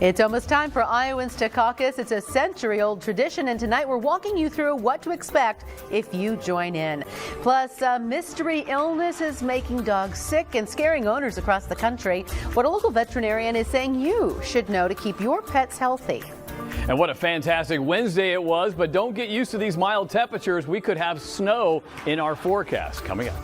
It's almost time for Iowans to caucus. It's a century-old tradition, and tonight we're walking you through what to expect if you join in. Plus, a mystery illness is making dogs sick and scaring owners across the country. What a local veterinarian is saying you should know to keep your pets healthy. And what a fantastic Wednesday it was, but don't get used to these mild temperatures. We could have snow in our forecast coming up.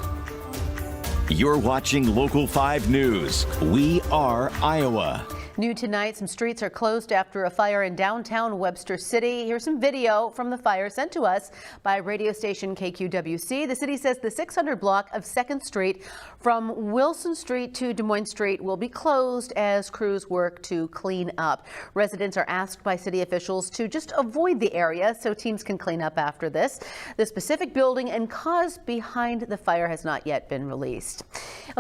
You're watching Local 5 News. We are Iowa. New tonight, some streets are closed after a fire in downtown Webster City. Here's some video from the fire sent to us by radio station KQWC. The city says the 600 block of 2nd Street from Wilson Street to Des Moines Street will be closed as crews work to clean up. Residents are asked by city officials to just avoid the area so teams can clean up after this. The specific building and cause behind the fire has not yet been released.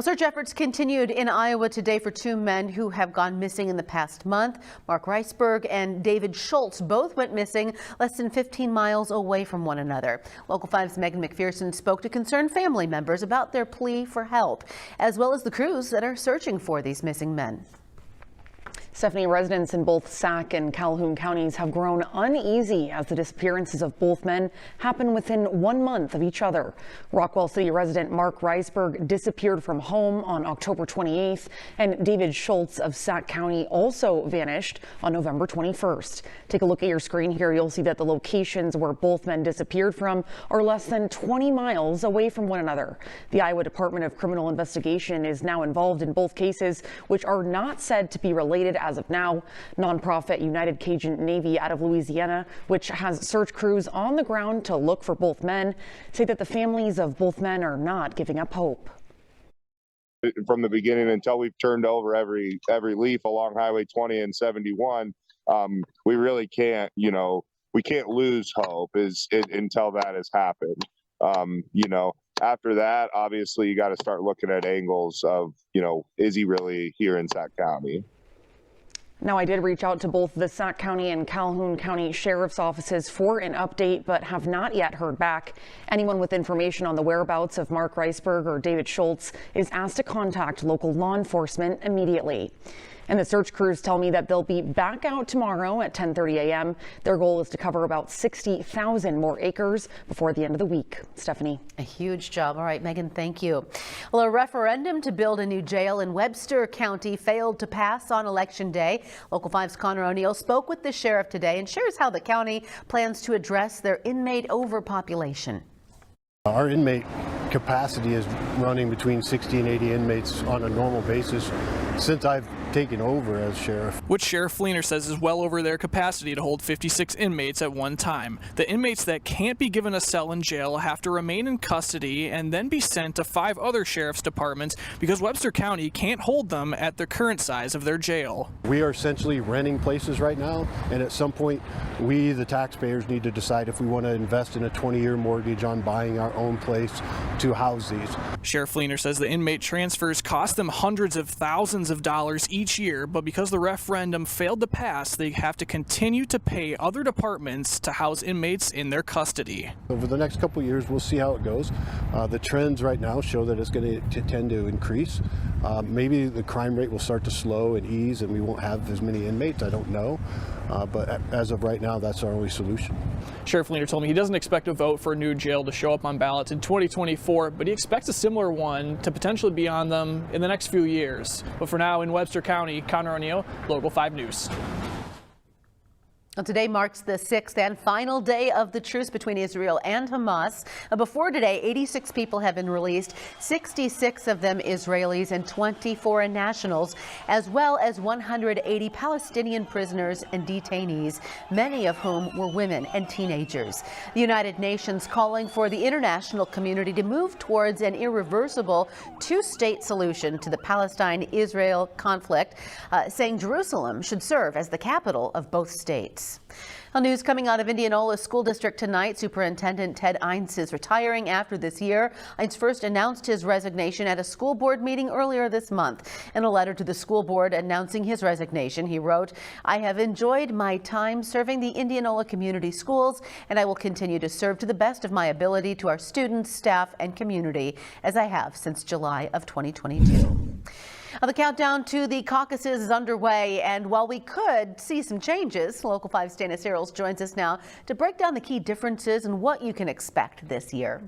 Search efforts continued in Iowa today for 2 men who have gone missing in the past month. Mark Reisberg and David Schultz both went missing less than 15 miles away from one another. Local 5's Megan McPherson spoke to concerned family members about their plea for help, as well as the crews that are searching for these missing men. Stephanie, residents in both Sac and Calhoun counties have grown uneasy as the disappearances of both men happen within 1 month of each other. Rockwell City resident Mark Reisberg disappeared from home on October 28th, and David Schultz of Sac County also vanished on November 21st. Take a look at your screen here. You'll see that the locations where both men disappeared from are less than 20 miles away from one another. The Iowa Department of Criminal Investigation is now involved in both cases, which are not said to be related as of now. Nonprofit United Cajun Navy out of Louisiana, which has search crews on the ground to look for both men, say that the families of both men are not giving up hope. From the beginning until we've turned over every leaf along Highway 20 and 71, we really can't, we can't lose hope until that has happened. After that, obviously, you got to start looking at angles of, is he really here in Sac County? Now, I did reach out to both the Sac County and Calhoun County Sheriff's offices for an update, but have not yet heard back. Anyone with information on the whereabouts of Mark Reisberg or David Schultz is asked to contact local law enforcement immediately. And the search crews tell me that they'll be back out tomorrow at 10:30 a.m. Their goal is to cover about 60,000 more acres before the end of the week. Stephanie. A huge job. All right, Megan, thank you. Well, a referendum to build a new jail in Webster County failed to pass on Election Day. Local 5's Connor O'Neill spoke with the sheriff today and shares how the county plans to address their inmate overpopulation. Our inmate capacity is running between 60 and 80 inmates on a normal basis since I've taken over as sheriff. Which Sheriff Fleener says is well over their capacity to hold 56 inmates at one time. The inmates that can't be given a cell in jail have to remain in custody and then be sent to 5 other sheriff's departments because Webster County can't hold them at the current size of their jail. We are essentially renting places right now, and at some point we, the taxpayers, need to decide if we want to invest in a 20-year mortgage on buying our own place to house these. Sheriff Fleener says the inmate transfers cost them hundreds of thousands of dollars each year, but because the referendum failed to pass, they have to continue to pay other departments to house inmates in their custody. Over the next couple of years, we'll see how it goes. The trends right now show that it's going to tend to increase. Maybe the crime rate will start to slow and ease and we won't have as many inmates. I don't know. But as of right now, that's our only solution. Sheriff Fleener told me he doesn't expect a vote for a new jail to show up on ballots in 2024, but he expects a similar one to potentially be on them in the next few years. But for now, in Webster County, Connor O'Neill, Local 5 News. Well, today marks the 6th and final day of the truce between Israel and Hamas. Before today, 86 people have been released, 66 of them Israelis and 20 foreign nationals, as well as 180 Palestinian prisoners and detainees, many of whom were women and teenagers. The United Nations calling for the international community to move towards an irreversible 2-state solution to the Palestine-Israel conflict, saying Jerusalem should serve as the capital of both states. News coming out of Indianola School District tonight. Superintendent Ted Einz is retiring after this year. Einz first announced his resignation at a school board meeting earlier this month. In a letter to the school board announcing his resignation, he wrote, "I have enjoyed my time serving the Indianola Community Schools, and I will continue to serve to the best of my ability to our students, staff, and community, as I have since July of 2022. The countdown to the caucuses is underway, and while we could see some changes, Local 5's Dana Searles joins us now to break down the key differences and what you can expect this year.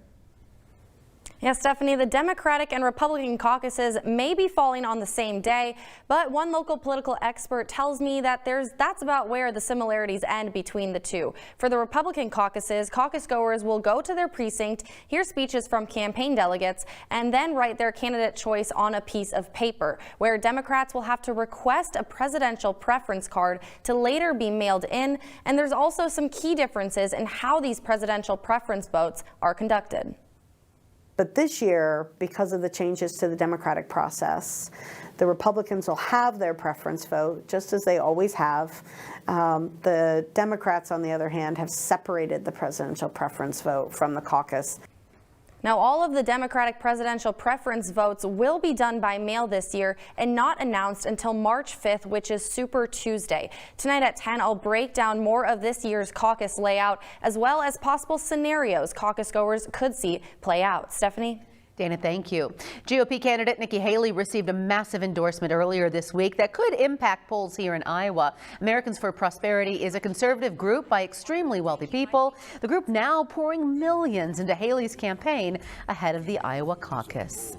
Yes, Stephanie, the Democratic and Republican caucuses may be falling on the same day, but one local political expert tells me that that's about where the similarities end between the two. For the Republican caucuses, caucus goers will go to their precinct, hear speeches from campaign delegates, and then write their candidate choice on a piece of paper, where Democrats will have to request a presidential preference card to later be mailed in. And there's also some key differences in how these presidential preference votes are conducted. But this year, because of the changes to the Democratic process, the Republicans will have their preference vote, just as they always have. The Democrats, on the other hand, have separated the presidential preference vote from the caucus. Now, all of the Democratic presidential preference votes will be done by mail this year and not announced until March 5th, which is Super Tuesday. Tonight at 10, I'll break down more of this year's caucus layout, as well as possible scenarios caucus goers could see play out. Stephanie? Dana, thank you. GOP candidate Nikki Haley received a massive endorsement earlier this week that could impact polls here in Iowa. Americans for Prosperity is a conservative group by extremely wealthy people. The group now pouring millions into Haley's campaign ahead of the Iowa caucus.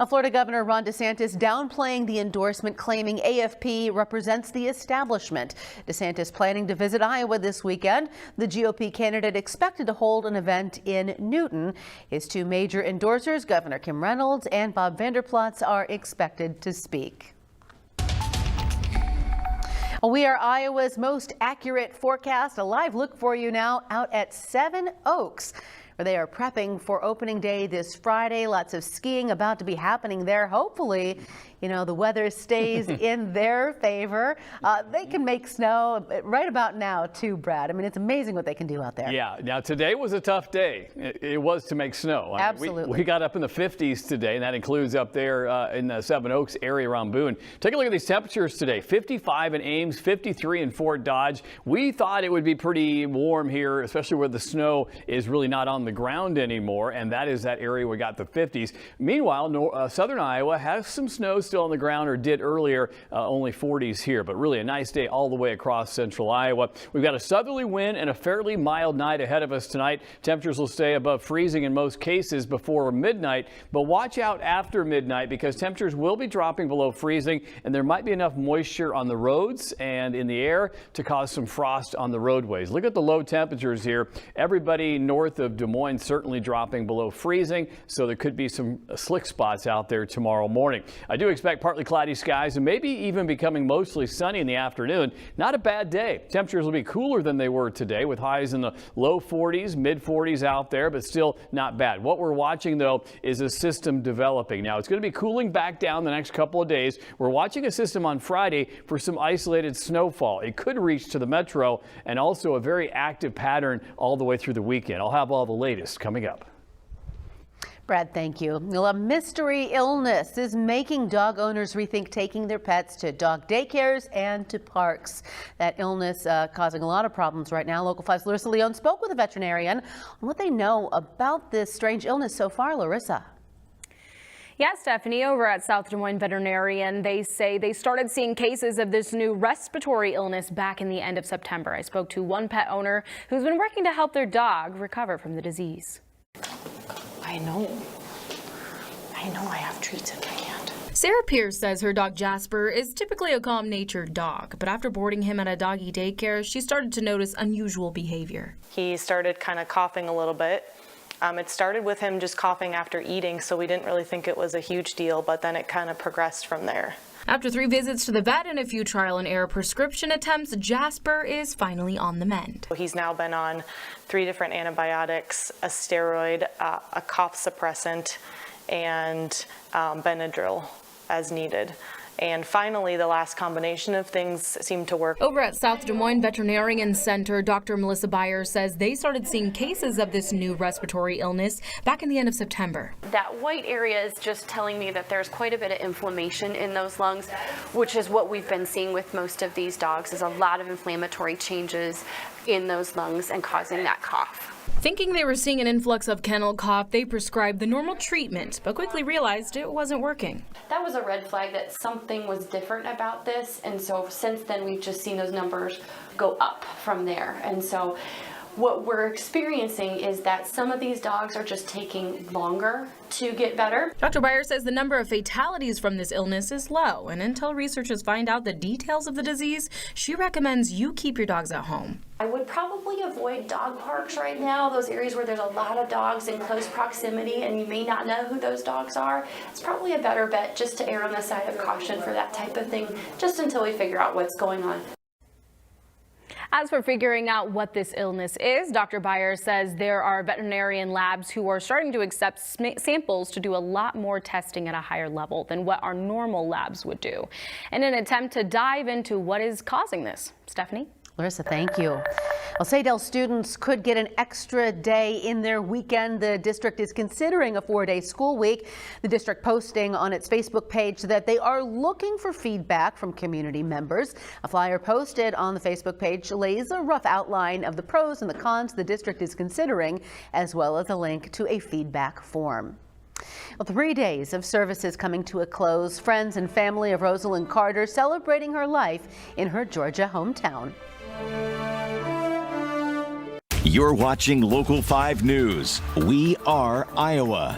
Florida Governor Ron DeSantis downplaying the endorsement, claiming AFP represents the establishment. DeSantis planning to visit Iowa this weekend. The GOP candidate expected to hold an event in Newton. His two major endorsers, Governor Kim Reynolds and Bob Vanderplatz, are expected to speak. We are Iowa's most accurate forecast. A live look for you now out at Seven Oaks, where they are prepping for opening day this Friday. Lots of skiing about to be happening there. Hopefully, the weather stays in their favor. They can make snow right about now too, Brad. I mean, it's amazing what they can do out there. Yeah. Now, today was a tough day. It was to make snow. Absolutely. We got up in the 50s today, and that includes up there in the Seven Oaks area around Boone. Take a look at these temperatures today. 55 in Ames, 53 in Fort Dodge. We thought it would be pretty warm here, especially where the snow is really not on the ground anymore, and that is that area we got the 50s. Meanwhile, southern Iowa has some snow still on the ground, or did earlier, only 40s here, but really a nice day all the way across central Iowa. We've got a southerly wind and a fairly mild night ahead of us tonight. Temperatures will stay above freezing in most cases before midnight, but watch out after midnight because temperatures will be dropping below freezing, and there might be enough moisture on the roads and in the air to cause some frost on the roadways. Look at the low temperatures here. Everybody north of Des Moines certainly dropping below freezing, so there could be some slick spots out there tomorrow morning. I do expect partly cloudy skies and maybe even becoming mostly sunny in the afternoon. Not a bad day. Temperatures will be cooler than they were today, with highs in the low 40s, mid 40s out there, but still not bad. What we're watching, though, is a system developing. Now, it's going to be cooling back down the next couple of days. We're watching a system on Friday for some isolated snowfall. It could reach to the metro, and also a very active pattern all the way through the weekend. I'll have all the latest coming up. Brad, thank you. Well, a mystery illness is making dog owners rethink taking their pets to dog daycares and to parks. That illness causing a lot of problems right now. Local 5's Larissa Leone spoke with a veterinarian on what they know about this strange illness so far. Larissa. Yeah, Stephanie, over at South Des Moines Veterinarian, they say they started seeing cases of this new respiratory illness back in the end of September. I spoke to one pet owner who's been working to help their dog recover from the disease. I know I have treats in my hand. Sarah Pierce says her dog Jasper is typically a calm-natured dog, but after boarding him at a doggy daycare, she started to notice unusual behavior. He started kind of coughing a little bit. It started with him just coughing after eating, so we didn't really think it was a huge deal, but then it kind of progressed from there. After 3 visits to the vet and a few trial and error prescription attempts, Jasper is finally on the mend. He's now been on 3 different antibiotics, a steroid, a cough suppressant, and Benadryl as needed. And finally, the last combination of things seemed to work. Over at South Des Moines Veterinarian Center, Dr. Melissa Byers says they started seeing cases of this new respiratory illness back in the end of September. That white area is just telling me that there's quite a bit of inflammation in those lungs, which is what we've been seeing with most of these dogs, is a lot of inflammatory changes in those lungs and causing that cough. Thinking they were seeing an influx of kennel cough, they prescribed the normal treatment, but quickly realized it wasn't working. That was a red flag that something was different about this, and so since then we've just seen those numbers go up from there. And so what we're experiencing is that some of these dogs are just taking longer to get better. Dr. Beyer says the number of fatalities from this illness is low, and until researchers find out the details of the disease, she recommends you keep your dogs at home. I would probably avoid dog parks right now, those areas where there's a lot of dogs in close proximity and you may not know who those dogs are. It's probably a better bet just to err on the side of caution for that type of thing, just until we figure out what's going on. As for figuring out what this illness is, Dr. Beyer says there are veterinarian labs who are starting to accept samples to do a lot more testing at a higher level than what our normal labs would do, in an attempt to dive into what is causing this. Stephanie? Larissa, thank you. Well, Saydel students could get an extra day in their weekend. The district is considering a 4-day school week. The district posting on its Facebook page that they are looking for feedback from community members. A flyer posted on the Facebook page lays a rough outline of the pros and the cons the district is considering, as well as a link to a feedback form. Well, 3 days of services coming to a close. Friends and family of Rosalynn Carter celebrating her life in her Georgia hometown. You're watching Local 5 News. We are Iowa.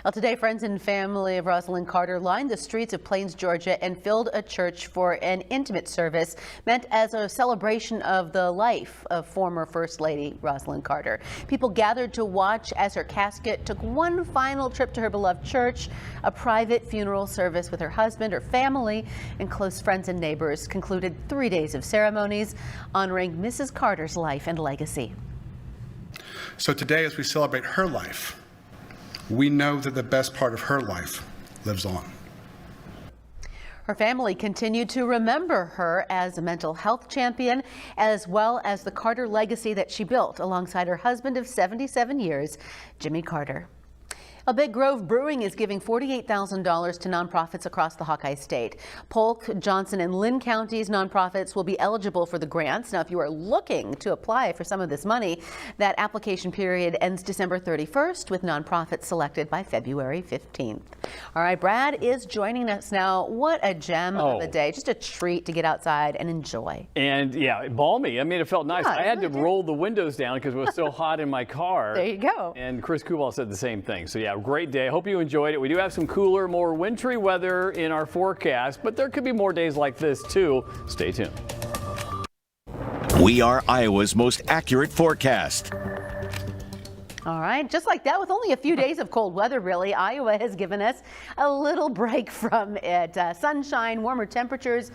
Well, today, friends and family of Rosalynn Carter lined the streets of Plains, Georgia, and filled a church for an intimate service meant as a celebration of the life of former First Lady Rosalynn Carter. People gathered to watch as her casket took one final trip to her beloved church. A private funeral service with her husband, her family, and close friends and neighbors concluded 3 days of ceremonies honoring Mrs. Carter's life and legacy. So today, as we celebrate her life, we know that the best part of her life lives on. Her family continued to remember her as a mental health champion, as well as the Carter legacy that she built alongside her husband of 77 years, Jimmy Carter. Big Grove Brewing is giving $48,000 to nonprofits across the Hawkeye State. Polk, Johnson, and Lynn counties nonprofits will be eligible for the grants. Now, if you are looking to apply for some of this money, that application period ends December 31st with nonprofits selected by February 15th. All right, Brad is joining us now. What a gem of a day. Just a treat to get outside and enjoy. And yeah, balmy. I mean, it felt nice. Yeah, I had to roll the windows down because it was so hot in my car. There you go. And Chris Kubal said the same thing. So yeah, great day. Hope you enjoyed it. We do have some cooler, more wintry weather in our forecast, but there could be more days like this too. Stay tuned. We are Iowa's most accurate forecast. All right, just like that, with only a few days of cold weather, really, Iowa has given us a little break from it. Sunshine, warmer temperatures,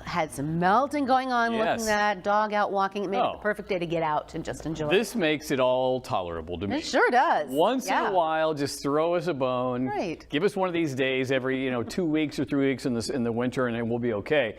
had some melting going on. Yes. Looking at that dog out walking, it made it the perfect day to get out and just enjoy. This makes it all tolerable to me. It sure does. Once in a while, just throw us a bone. Right. Give us one of these days every 2 weeks or 3 weeks in the winter, and we'll be okay.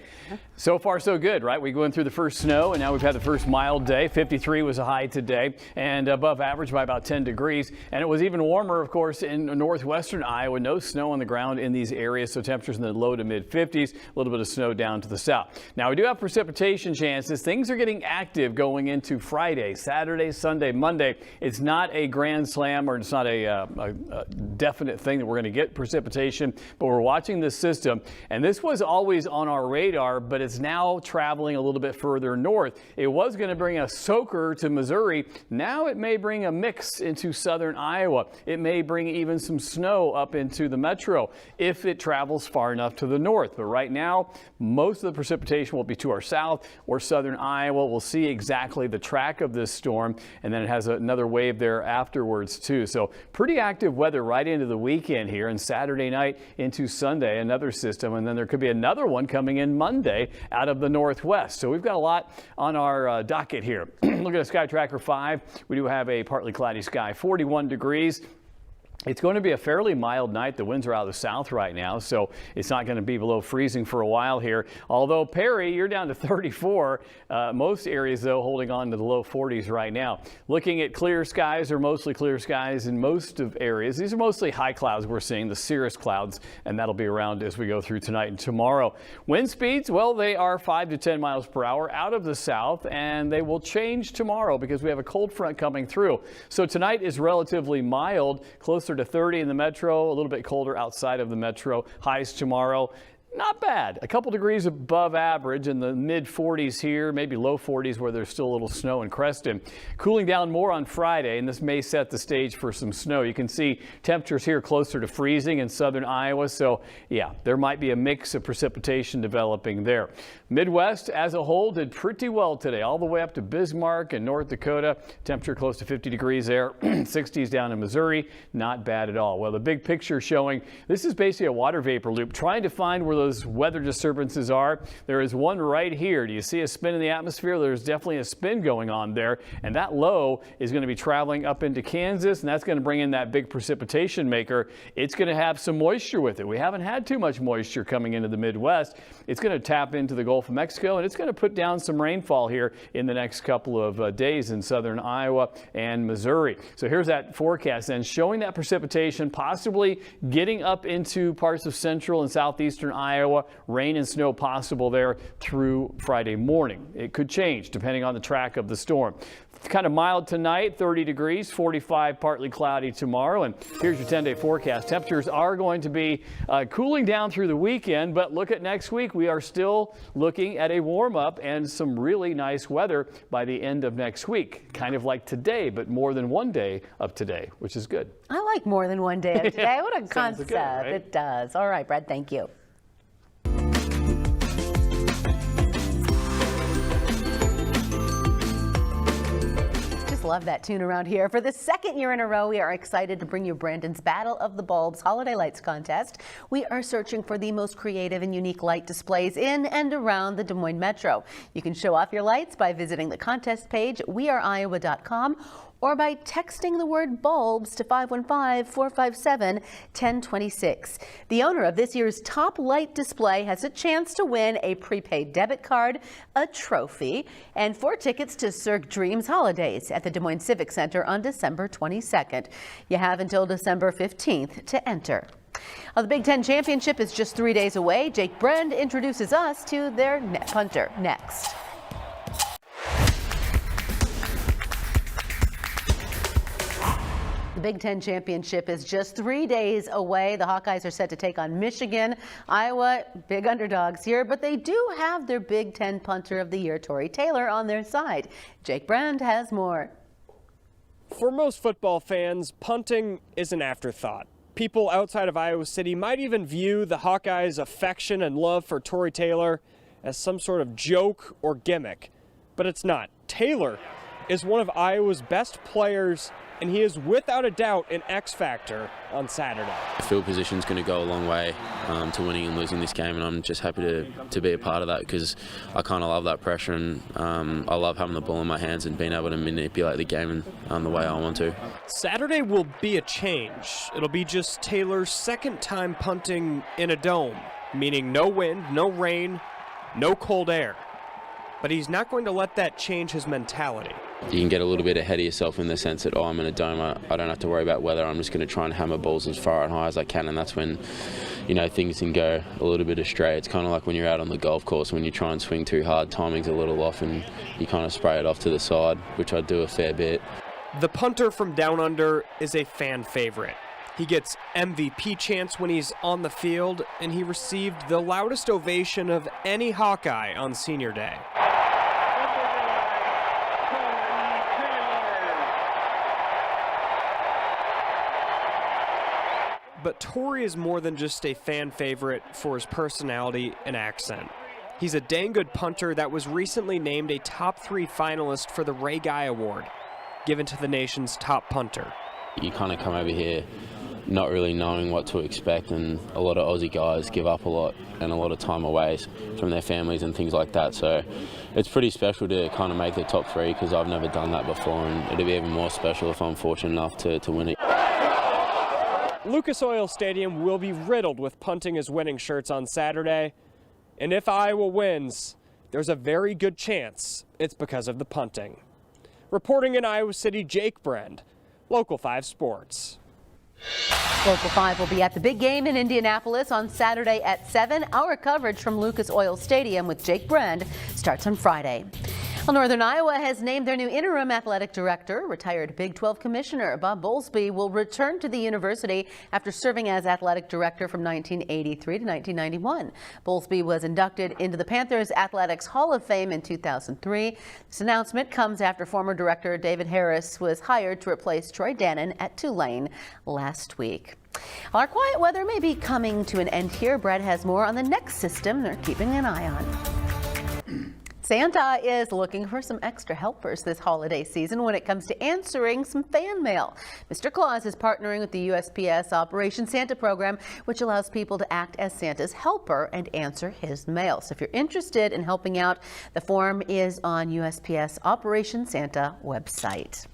So far, so good, right? We're going through the first snow, and now we've had the first mild day. 53 was a high today, and above average by about 10 degrees. And it was even warmer, of course, in northwestern Iowa. No snow on the ground in these areas, so temperatures in the low to mid 50s. A little bit of snow down to the south. Now, we do have precipitation chances. Things are getting active going into Friday, Saturday, Sunday, Monday. It's not a grand slam, or it's not a definite thing that we're going to get precipitation, but we're watching this system. And this was always on our radar, but it's now traveling a little bit further north. It was going to bring a soaker to Missouri. Now it may bring a mix into southern Iowa. It may bring even some snow up into the metro if it travels far enough to the north. But right now, most of the precipitation will be to our south or southern Iowa. We'll see exactly the track of this storm, and then it has another wave there afterwards too. So pretty active weather right into the weekend here, and Saturday night into Sunday, another system, and then there could be another one coming in Monday out of the northwest. So we've got a lot on our docket here. Look at a Sky Tracker 5. We do have a partly cloudy sky, 41 degrees. It's going to be a fairly mild night. The winds are out of the south right now, so it's not going to be below freezing for a while here. Although Perry, you're down to 34. Most areas, though, holding on to the low 40s right now. Looking at clear skies, or mostly clear skies in most of areas. These are mostly high clouds we're seeing, the cirrus clouds, and that'll be around as we go through tonight and tomorrow. Wind speeds, well, they are 5 to 10 miles per hour out of the south, and they will change tomorrow because we have a cold front coming through. So tonight is relatively mild, closer to 30 in the metro, a little bit colder outside of the metro. Highs tomorrow, not bad. A couple degrees above average in the mid 40s here, maybe low 40s where there's still a little snow in Creston. Cooling down more on Friday, and this may set the stage for some snow. You can see temperatures here closer to freezing in southern Iowa. So yeah, there might be a mix of precipitation developing there. Midwest as a whole did pretty well today, all the way up to Bismarck and North Dakota. Temperature close to 50 degrees there. 60s down in Missouri, not bad at all. Well, the big picture showing this is basically a water vapor loop, trying to find where those weather disturbances are. There is one right here. Do you see a spin in the atmosphere? There's definitely a spin going on there, and that low is going to be traveling up into Kansas, and that's going to bring in that big precipitation maker. It's going to have some moisture with it. We haven't had too much moisture coming into the Midwest. It's going to tap into the Gulf of Mexico, and it's going to put down some rainfall here in the next couple of days in southern Iowa and Missouri. So here's that forecast then, showing that precipitation possibly getting up into parts of central and southeastern Iowa. Rain and snow possible there through Friday morning. It could change depending on the track of the storm. Kind of mild tonight, 30 degrees, 45 partly cloudy tomorrow. And here's your 10-day forecast. Temperatures are going to be cooling down through the weekend, but look at next week. We are still looking at a warm up and some really nice weather by the end of next week. Kind of like today, but more than one day of today, which is good. I like more than one day of today. What a concept. Good, right? It does. All right, Brad, thank you. Love that tune around here. For the second year in a row, we are excited to bring you Brandon's Battle of the Bulbs Holiday Lights Contest. We are searching for the most creative and unique light displays in and around the Des Moines Metro. You can show off your lights by visiting the contest page, weareiowa.com, or by texting the word bulbs to 515-457-1026. The owner of this year's top light display has a chance to win a prepaid debit card, a trophy, and 4 tickets to Cirque Dreams Holidays at the Des Moines Civic Center on December 22nd. You have until December 15th to enter. The Big Ten Championship is just 3 days away. Jake Brand introduces us to their punter next. The Big Ten Championship is just 3 days away. The Hawkeyes are set to take on Michigan. Iowa, big underdogs here, but they do have their Big Ten Punter of the Year, Tory Taylor, on their side. Jake Brand has more. For most football fans, punting is an afterthought. People outside of Iowa City might even view the Hawkeyes' affection and love for Tory Taylor as some sort of joke or gimmick, but it's not. Taylor is one of Iowa's best players, and he is without a doubt an X factor on Saturday. Field position is going to go a long way to winning and losing this game, and I'm just happy to be a part of that because I kind of love that pressure, and I love having the ball in my hands and being able to manipulate the game the way I want to. Saturday will be a change. It'll be just Taylor's second time punting in a dome, meaning no wind, no rain, no cold air. But he's not going to let that change his mentality. You can get a little bit ahead of yourself in the sense that, I'm in a dome, I don't have to worry about weather, I'm just going to try and hammer balls as far and high as I can, and that's when, things can go a little bit astray. It's kind of like when you're out on the golf course, when you try and swing too hard, timing's a little off and you kind of spray it off to the side, which I do a fair bit. The punter from Down Under is a fan favorite. He gets MVP chants when he's on the field, and he received the loudest ovation of any Hawkeye on Senior Day. But Tory is more than just a fan favorite for his personality and accent. He's a dang good punter that was recently named a top 3 finalist for the Ray Guy Award, given to the nation's top punter. You kind of come over here not really knowing what to expect, and a lot of Aussie guys give up a lot and a lot of time away from their families and things like that. So it's pretty special to kind of make the top 3 because I've never done that before, and it'll be even more special if I'm fortunate enough to win it. Lucas Oil Stadium will be riddled with punting as winning shirts on Saturday. And if Iowa wins, there's a very good chance it's because of the punting. Reporting in Iowa City, Jake Brend, Local 5 Sports. Local 5 will be at the big game in Indianapolis on Saturday at 7. Our coverage from Lucas Oil Stadium with Jake Brend starts on Friday. Well, Northern Iowa has named their new interim athletic director. Retired Big 12 Commissioner Bob Bowlesby will return to the university after serving as athletic director from 1983 to 1991. Bowlesby was inducted into the Panthers Athletics Hall of Fame in 2003. This announcement comes after former director David Harris was hired to replace Troy Dannon at Tulane last week. Our quiet weather may be coming to an end here. Brett has more on the next system they're keeping an eye on. Santa is looking for some extra helpers this holiday season when it comes to answering some fan mail. Mr. Claus is partnering with the USPS Operation Santa program, which allows people to act as Santa's helper and answer his mail. So if you're interested in helping out, the form is on USPS Operation Santa website.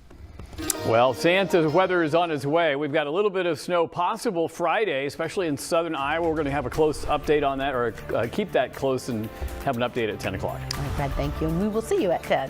Well, Santa's weather is on its way. We've got a little bit of snow possible Friday, especially in southern Iowa. We're going to have a close update on that, or keep that close and have an update at 10 o'clock. All right, Brad, thank you. And we will see you at 10.